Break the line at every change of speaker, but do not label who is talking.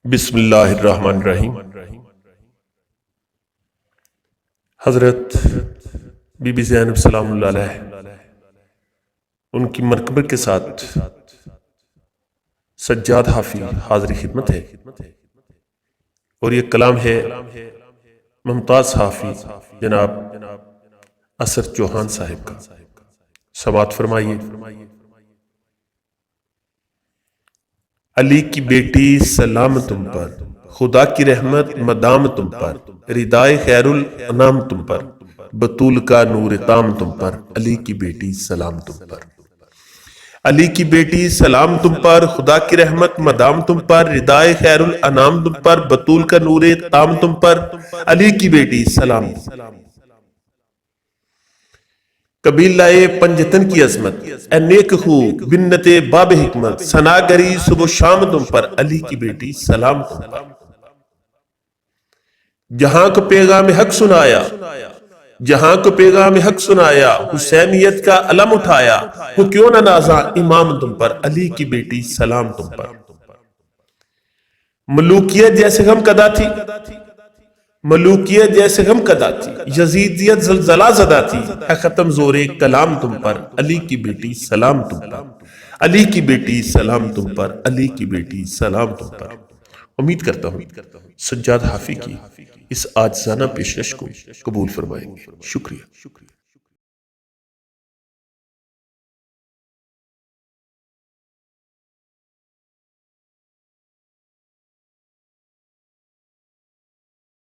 بسم اللہ الرحمن الرحیم۔ حضرت بی بی زینب سلام اللہ علیہ ان کی مرکبت کے ساتھ سجاد حافی حاضری خدمت ہے، اور یہ کلام ہے ممتاز حافی جناب اثر چوہان صاحب کا۔ سماعت فرمائیے۔ علی کی بیٹی سلام تم پر، خدا کی رحمت مدام تم پر، ردائے خیر الانام تم پر، بطول کا نور تام تم پر، علی کی بیٹی سلام تم پر۔ علی کی بیٹی سلام تم پر، خدا کی رحمت مدام تم پر، ردائے خیر الانام تم پر، بطول کا نور تام تم پر، علی کی بیٹی سلام تم پر۔ قبیلہ پنجتن کی عظمت، اے نیک خو بنت باب حکمت، ثناگری صبح و شام تم پر، علی کی بیٹی سلام تم پر۔ جہاں کو پیغام حق سنایا، جہاں کو پیغام حق سنایا، حسینیت کا علم اٹھایا، وہ کیوں نہ نازاں امام تم پر، علی کی بیٹی سلام تم پر۔ ملوکیت جیسے غم قدا تھی، ملوکیت جیسے غم قدا تھی، یزیدیت زلزلہ زدہ تھی، ہے ختم زور کلام تم پر، علی کی بیٹی سلام تم پر، علی کی بیٹی سلام تم پر، علی کی بیٹی سلام تم پر۔ امید کرتا ہوں سجاد حافی کی اس عاجزانہ پیشکش کو قبول فرمائیں گے۔ شکریہ۔